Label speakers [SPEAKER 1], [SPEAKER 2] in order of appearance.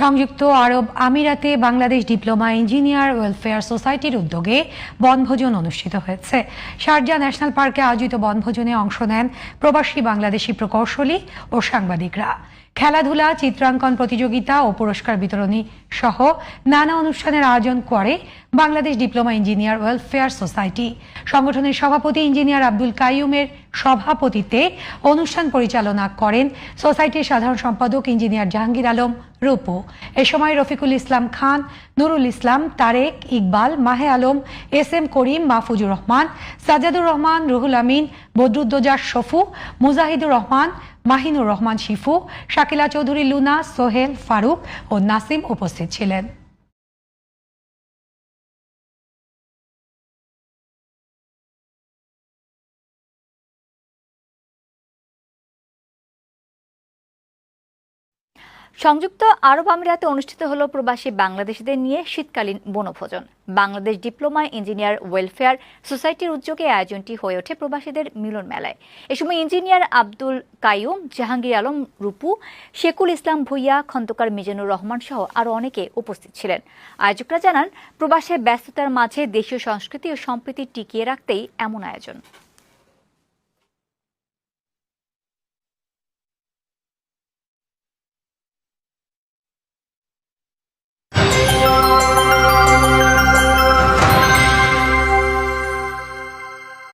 [SPEAKER 1] সংযুক্ত আরব আমিরাতে Bangladesh diploma engineer welfare সোসাইটির উদ্যোগে বনভোজন অনুষ্ঠিত হয়েছে। শারজাহ ন্যাশনাল পার্কে আয়োজিত বনভোজনে অংশ নেন প্রবাসী বাংলাদেশি প্রকৌশলী ও সাংবাদিকরা। খেলাধুলা, চিত্রাঙ্কন প্রতিযোগিতা ও পুরস্কার বিতরণী সহ নানা অনুষ্ঠানের আয়োজন করে Bangladesh diploma engineer welfare society. সংগঠনের সভাপতি ইঞ্জিনিয়ার আব্দুল কাইয়ুমের সভাপতিত্বে অনুষ্ঠান পরিচালনা করেন সোসাইটির সাধারণ সম্পাদক ইঞ্জিনিয়ার জাহাঙ্গীর আলম রূপু। এ সময় রফিকুল ইসলাম খান, নুরুল ইসলাম, তারেক, ইকবাল, মাহে আলম, এস.এম. করিম, মাহফুজুর রহমান, সাজ্জাদুর রহমান, রুহুল আমিন, বদরুদ্দোজা শফু, মুজাহিদুর রহমান, মাহিনুর রহমান শিফু, শাকিলা চৌধুরী লুনা, সোহেল, ফারুক ও নাসিম উপস্থিত ছিলেন।
[SPEAKER 2] সংযুক্ত আরব আমিরাতে অনুষ্ঠিত হলো প্রবাসী বাংলাদেশিদের নিয়ে শীতকালীন বনভোজন। বাংলাদেশ ডিপ্লোমা ইঞ্জিনিয়ার ওয়েলফেয়ার সোসাইটির উদ্যোগে আয়োজনটি হয়ে ওঠে প্রবাসীদের মিলন মেলায়। এ সময় ইঞ্জিনিয়ার আব্দুল কাইয়ুম, জাহাঙ্গীর আলম রূপু, শেকুল ইসলাম ভুইয়া, খন্দকার মিজানুর রহমান সহ আরও অনেকে উপস্থিত ছিলেন। আয়োজকরা জানান, প্রবাসের ব্যস্ততার মাঝে দেশীয় সংস্কৃতি ও সম্প্রীতি টিকিয়ে রাখতেই এমন আয়োজন।